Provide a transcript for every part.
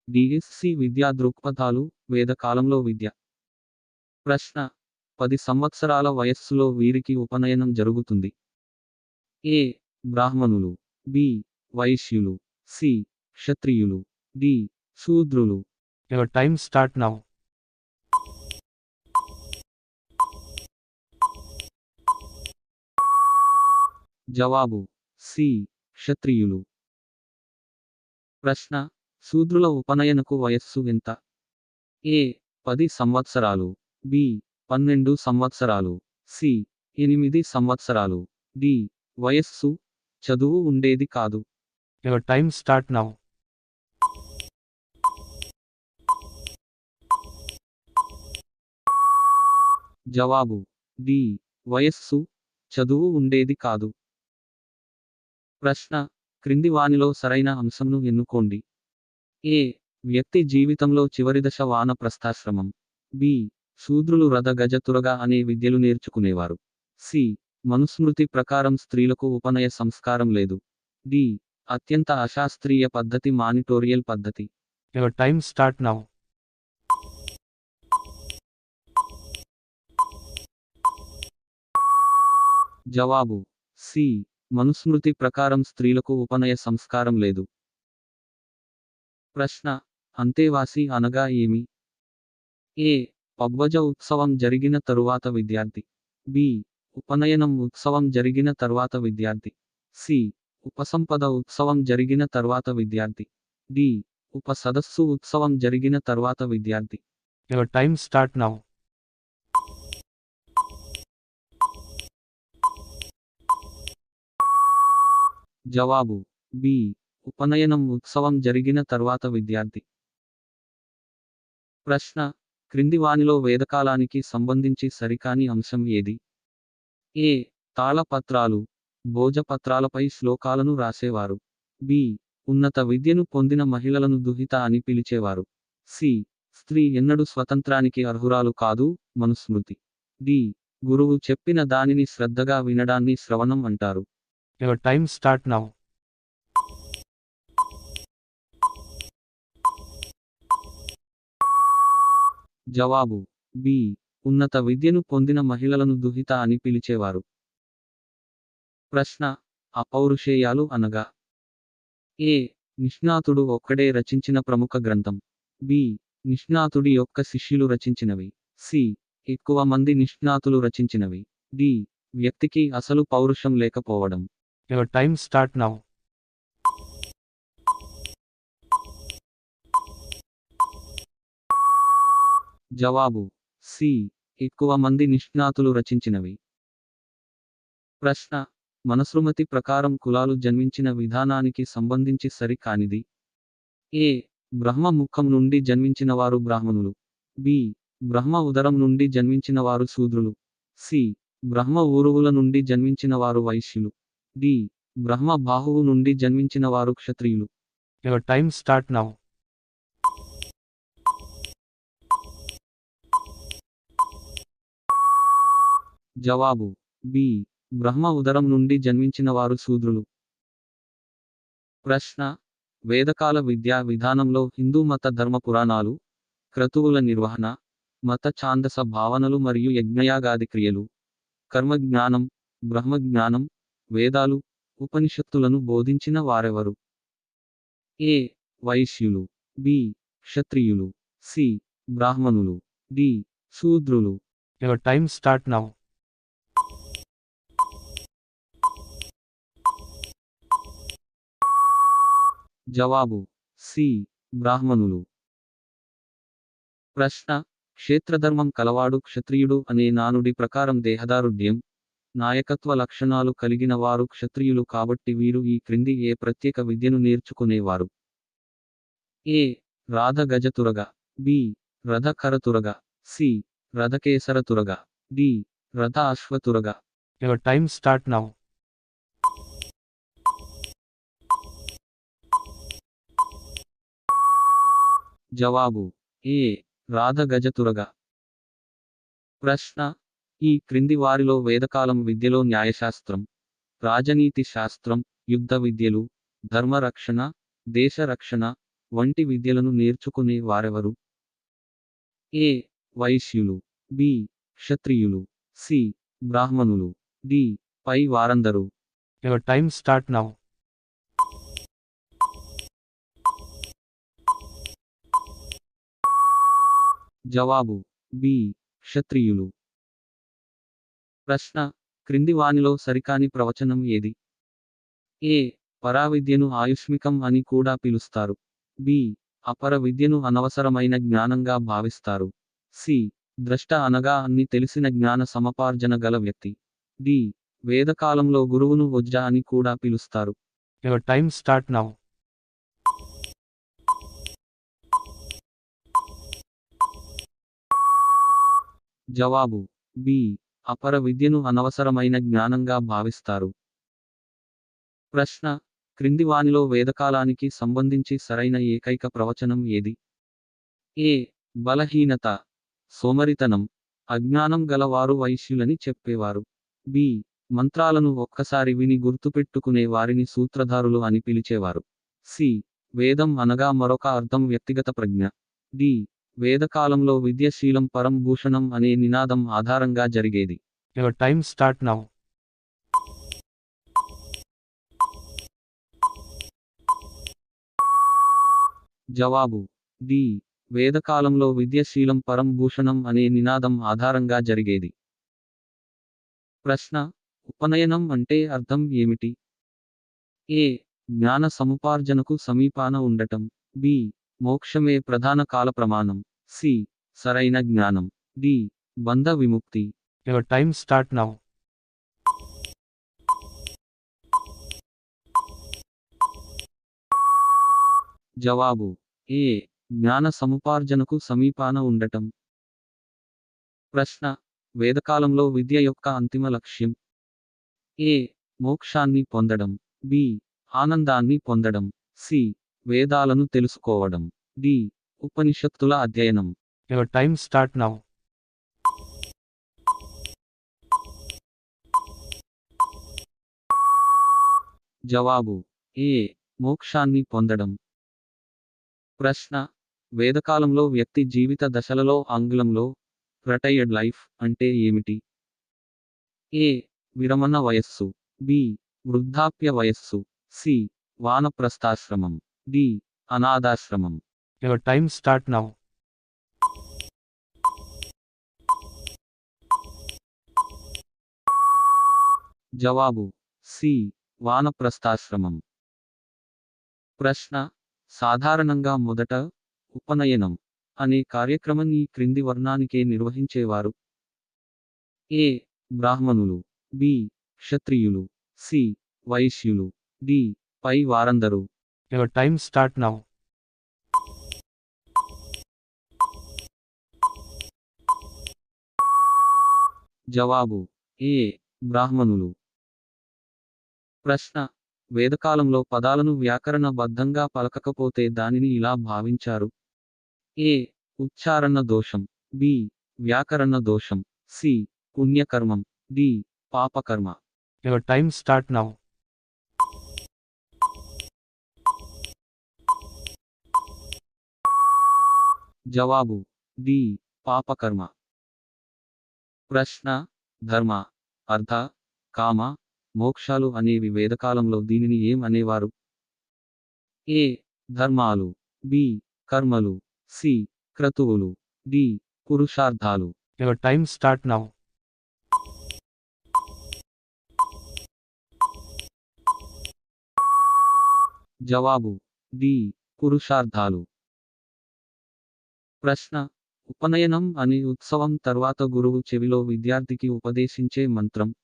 DSC విద్యా దృక్పథాలు వేదకాలంలో విద్య. ప్రశ్న 10 సంవత్సరాల వయస్సులో వీరికి ఉపనయనం జరుగుతుంది. ఏ బ్రాహ్మణులు, బి వైశ్యులు, సి క్షత్రియులు, డి శూద్రులు. Your time start now. జవాబు సి క్షత్రియులు. ప్రశ్న శూద్రుల ఉపనయనకు వయస్సు ఎంత? ఏ 10 సంవత్సరాలు, బి 12 సంవత్సరాలు, సి 8 సంవత్సరాలు, డి వయస్సు చదువు ఉండేది కాదు. Your time start now. జవాబు డి వయస్సు చదువు ఉండేది కాదు. ప్రశ్న క్రింది వానిలో సరైన అంశంను ఎన్నుకోండి. ఏ వ్యక్తి జీవితంలో చివరిదశ వానప్రస్థాశ్రమం, బి శూద్రులు రథ గజ తురగ అనే విద్యలు నేర్చుకునేవారు, సి మనుస్మృతి ప్రకారం స్త్రీలకు ఉపనయ సంస్కారం లేదు, డి అత్యంత అశాస్త్రీయ పద్ధతి మానిటోరియల్ పద్ధతి. Your time start now. జవాబు సి మనుస్మృతి ప్రకారం స్త్రీలకు ఉపనయ సంస్కారం లేదు. ప్రశ్న అంతేవాసి అనగా ఏమి? ఏ పబ్వజ ఉత్సవం జరిగిన తరువాత విద్యార్థి, బి ఉపనయనం ఉత్సవం జరిగిన తర్వాత విద్యార్థి, సి ఉపసంపద ఉత్సవం జరిగిన తర్వాత విద్యార్థి, డి ఉప సదస్సు ఉత్సవం జరిగిన తర్వాత విద్యార్థి. Your time start now. జవాబు బి ఉపనయనం ఉత్సవం జరిగిన తర్వాత విద్యార్థి. ప్రశ్న క్రింది వానిలో వేదకాలానికి సంబంధించి సరికాని అంశం ఏది? ఏ తాళపత్రాలు, భోజపత్రాలపై శ్లోకాలను రాసేవారు, బి ఉన్నత విద్యను పొందిన మహిళలను దుహిత అని పిలిచేవారు, సి స్త్రీ ఎన్నడూ స్వతంత్రానికి అర్హురాలు కాదు మనుస్మృతి, డి గురువు చెప్పిన దానిని శ్రద్ధగా వినడాన్ని శ్రవణం అంటారు. Your time start now. జవాబు బి ఉన్నత విద్యను పొందిన మహిళలను దుహిత అని పిలిచేవారు. ప్రశ్న అపౌరుషేయాలు అనగా? ఏ నిష్ణాతుడు ఒక్కడే రచించిన ప్రముఖ గ్రంథం, బి నిష్ణాతుడి యొక్క శిష్యులు రచించినవి, సి ఎక్కువ మంది నిష్ణాతులు రచించినవి, డి వ్యక్తికి అసలు పౌరుషం లేకపోవడం. Your time start now. జవాబు సి ఎక్కువ మంది నిష్ణాతులు రచించినవి. ప్రశ్న మనస్మృతి ప్రకారం కులాలు జన్మించిన విధానానికి సంబంధించి సరి కానిది? ఏ బ్రహ్మ ముఖం నుండి జన్మించినవారు బ్రాహ్మణులు, బి బ్రహ్మ ఉదరం నుండి జన్మించినవారు శూద్రులు, సి బ్రహ్మ ఊరువుల నుండి జన్మించినవారు వైశ్యులు, డి బ్రహ్మ బాహువు నుండి జన్మించినవారు క్షత్రియులు. Your time start now. జవాబు బి బ్రహ్మ ఉదరం నుండి జన్మించినవారు శూద్రులు. ప్రశ్న వేదకాల విద్యా విధానంలో హిందూ మత ధర్మ పురాణాలు, క్రతువుల నిర్వహణ, మత ఛాందస భావనలు మరియు యజ్ఞయాగాది క్రియలు, కర్మజ్ఞానం, బ్రహ్మజ్ఞానం, వేదాలు, ఉపనిషత్తులను బోధించిన వారెవరు? ఏ వైశ్యులు, బి క్షత్రియులు, సి బ్రాహ్మణులు, డి శూద్రులు. Your time start now. జవాబు సి బ్రాహ్మణులు. ప్రశ్న క్షేత్రధర్మం కలవాడు క్షత్రియుడు అనే నానుడి ప్రకారం దేహదారుఢ్యం, నాయకత్వ లక్షణాలు కలిగిన వారు క్షత్రియులు కాబట్టి వీరు ఈ క్రింది ఏ ప్రత్యేక విద్యను నేర్చుకునేవారు? ఏ రాధ గజతురగ, బి రథ కరతురగ, సి రథకేసర తురగ, డి రథ అశ్వతురగ. Your time start now. జవాబు ఏ రాధ గజతురగ. ప్రశ్న ఈ క్రింది వారిలో వేదకాలం విద్యలో న్యాయశాస్త్రం, రాజనీతి శాస్త్రం, యుద్ధ విద్యలు, ధర్మరక్షణ, దేశ రక్షణ, వంటి విద్యలను నేర్చుకునే వారెవరు? ఏ. వైశ్యులు, బి. క్షత్రియులు, సి. బ్రాహ్మణులు, డి. పై వారందరూ. Your time start now. జవాబు బి. క్షత్రియులు. ప్రశ్న క్రింది వానిలో సరికాని ప్రవచనం ఏది? ఏ. పరావిద్యను ఆయుష్మికం అని కూడా పిలుస్తారు. బి. అపర విద్యను అనవసరమైన జ్ఞానంగా భావిస్తారు. సి. ద్రష్ట అనగా అన్ని తెలిసిన జ్ఞాన సమపార్జన గల వ్యక్తి. డి. వేదకాలంలో గురువును వజ్జ అని కూడా పిలుస్తారు. Your time start now. జవాబు బి. అపర విద్యను అనవసరమైన జ్ఞానంగా భావిస్తారు. ప్రశ్న క్రింది వానిలో వేదకాలానికి సంబంధించి సరైన ఏకైక ప్రవచనం ఏది? ఏ. బలహీనత, సోమరితనం, అజ్ఞానం గలవారు వైశ్యులని చెప్పేవారు. బి. మంత్రాలను ఒక్కసారి విని గుర్తుపెట్టుకునే వారిని సూత్రధారులు అని పిలిచేవారు. సి. వేదం అనగా మరొక అర్థం వ్యక్తిగత ప్రజ్ఞ. డి. వేదకాలంలో విద్యశీలం పరం భూషణం అనే నినాదం ఆధారంగా జరిగేది. Your time start now. జవాబు డి. వేదకాలంలో విద్యశీలం పరం భూషణం అనే నినాదం ఆధారంగా జరిగేది. ప్రశ్న ఉపనయనం అంటే అర్థం ఏమిటి? ఏ. జ్ఞాన సముపార్జనకు సమీపాన ఉండటం. బి. మోక్షమే ప్రధాన కాల ప్రమాణం. సి. సరైన జ్ఞానం. డి. బంధ విముక్తి. Your time start now. జవాబు ఏ. జ్ఞాన సముపార్జనకు సమీపాన ఉండటం. ప్రశ్న వేదకాలంలో విద్య యొక్క అంతిమ లక్ష్యం? ఏ. మోక్షాన్ని పొందడం. బి. ఆనందాన్ని పొందడం. సి. వేదాలను తెలుసుకోవడం. డి. ఉపనిషత్తుల అధ్యయనం. Your time start now. జవాబు ఏ. మోక్షాన్ని పొందడం. ప్రశ్న వేదకాలంలో వ్యక్తి జీవిత దశలలో ఆంగ్లంలో రిటైర్డ్ లైఫ్ అంటే ఏమిటి? ఏ. విరమణ వయస్సు. బి. వృద్ధాప్య వయస్సు. సి. వానప్రస్థాశ్రమం. డి. అనాథాశ్రమం. Your time start now. జవాబు సి. వానప్రస్థాశ్రమం. ప్రశ్న సాధారణంగా మొదట ఉపనయనం అనే కార్యక్రమం ఈ క్రింది వర్ణానికే నిర్వహించేవారు. ఏ. బ్రాహ్మణులు. బి. క్షత్రియులు. సి. వైశ్యులు. డి. పై వారందరూ. Your time start now. జవాబు ఏ. బ్రాహ్మణులు. ప్రశ్న వేదకాలంలో పదాలను వ్యాకరణబద్ధంగా పలకకపోతే దానిని ఇలా భావించారు. ఏ. ఉచ్చారణ దోషం. బి. వ్యాకరణ దోషం. సి. పుణ్యకర్మం. డి. పాపకర్మ. Your time start now. జవాబు డి. పాపకర్మ. ప్రశ్న ధర్మ, అర్థ, కామ, మోక్షాలు అనేవి వేదకాలంలో దీనిని ఏం అనేవారు? ఏ. ధర్మాలు. బి. కర్మలు. సి. క్రతువులు. డి. పురుషార్థాలు. Your time start now. జవాబు డి. పురుషార్థాలు. ప్రశ్న ఉపనయనం అనే ఉత్సవం తర్వాత గురువు చెవిలో విద్యార్థికి ఉపదేశించే మంత్రం?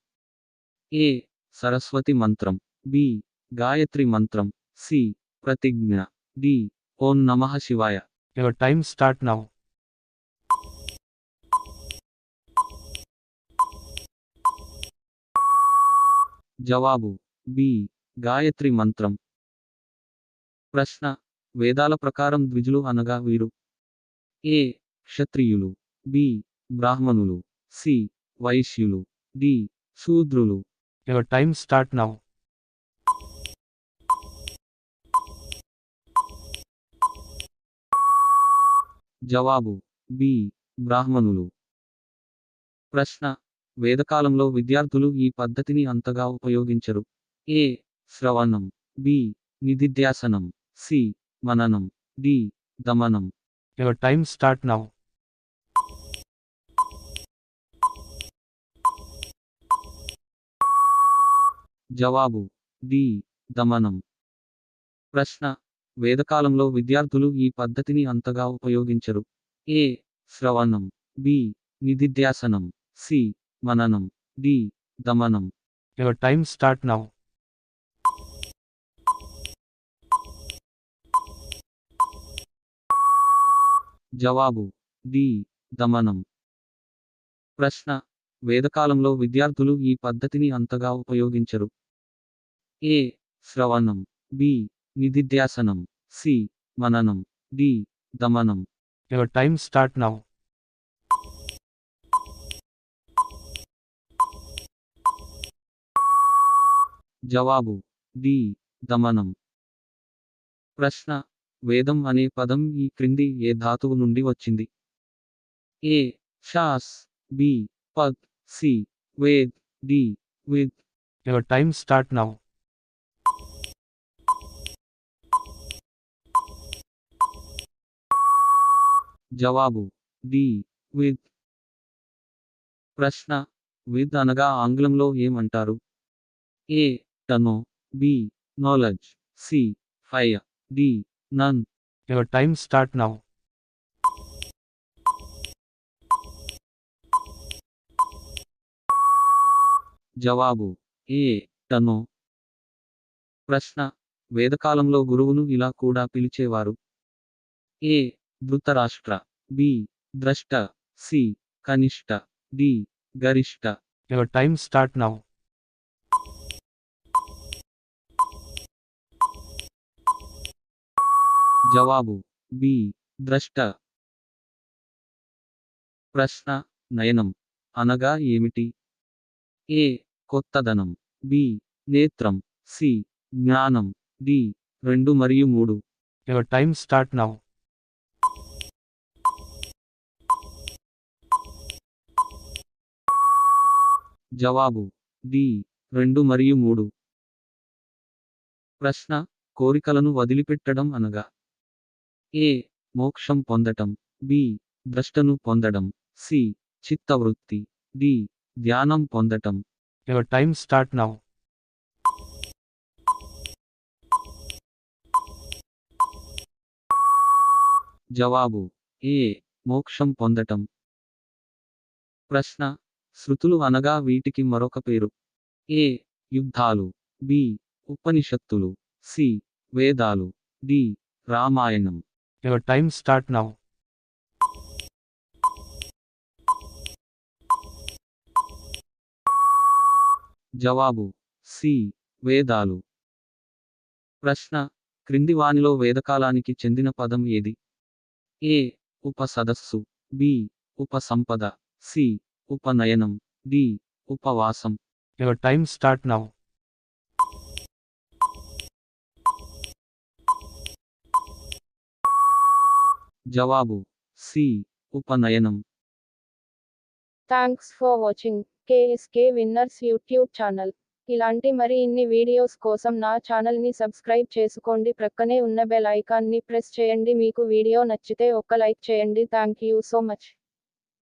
ఏ. సరస్వతి మంత్రం. బి. గాయత్రి మంత్రం. సి. ప్రతిజ్ఞ. డి. ఓం నమః శివాయ. Your time start now. జవాబు బి. గాయత్రి మంత్రం. ప్రశ్న వేదాల ప్రకారం ద్విజులు అనగా వీరు. ఏ. క్షత్రియులు. బి. బ్రాహ్మణులు. సి. వైశ్యులు. డి. శూద్రులు. Your time start now. జవాబు బి బ్రాహ్మణులు. ప్రశ్న వేదకాలంలో విద్యార్థులు ఈ పద్ధతిని అంతగా ఉపయోగించరు. ఏ శ్రవణం, బి నిధిధ్యాసనం, సి మననం, డి దమనం. Your time start now. జవాబు డి దమనం. ప్రశ్న వేదకాలంలో విద్యార్థులు ఈ పద్ధతిని అంతగా ఉపయోగించరు. ఏ శ్రవణం, బి నిధిధ్యాసనం, సి మననం, డి దమనం. Your time start now. జవాబు డి దమనం. ప్రశ్న వేదకాలంలో విద్యార్థులు ఈ పద్ధతిని అంతగా ఉపయోగించరు. ఏ శ్రవణం, బి నిధిధ్యాసనం, సి మననం, డి దమనం. Your time start now. జవాబు డి దమనం. ప్రశ్న వేదం అనే పదం ఈ క్రింది ఏ ధాతువు నుండి వచ్చింది. ఏ షాస్, బి పద్, సి వేద్, డి విద్. Your time start now. జవాబు డి విద్. ప్రశ్న విద్ అనగా ఆంగ్లంలో ఏమంటారు. ఏ టనో, B knowledge, C fire, D none. Your time start now. జవాబు ఏ టనో. ప్రశ్న వేదకాలంలో గురువును ఇలా కూడా పిలిచేవారు. ఏ ధృతరాష్ట్ర, బి ద్రష్ట, సి కనిష్ట, డి గరిష్ట. Your time start now. జవాబు బి ద్రష్ట. ప్రశ్న నయనం అనగా ఏమిటి. ఏ కొత్తదనం, బి నేత్రం, సి జ్ఞానం, డి 2 మరియు 3. Your time start now. జవాబు డి 2 మరియు 3. ప్రశ్న కోరికలను వదిలిపెట్టడం అనగా. ఏ మోక్షం పొందటం, బి ద్రష్టను పొందడం, సి చిత్తవృత్తి, డి ధ్యానం పొందటం. Your time start now. జవాబు ఏ మోక్షం పొందటం. ప్రశ్న శృతులు అనగా వీటికి మరొక పేరు. ఏ యుద్ధాలు, బి ఉపనిషత్తులు, సి వేదాలు, D Ramayanam. Your time start now. జవాబు సి వేదాలు. ప్రశ్న క్రింది వానిలో వేదకాలానికి చెందిన పదం ఏది. ఏ ఉపసదస్సు, బి ఉపసంపద, సి ఉపనయనం, డి ఉపవాసం. Your time start now. జవాబు సి ఉపనయనం. Thanks for watching KSK winners YouTube channel. ఇలాంటి ఇన్ని వీడియోస్ కోసం నా ఛానల్ని సబ్స్క్రైబ్ చేసుకోండి. ప్రక్కనే ఉన్న బెల్ ఐకాన్ని ప్రెస్ చేయండి. మీకు వీడియో నచ్చితే ఒక్క లైక్ చేయండి. Thank you so much.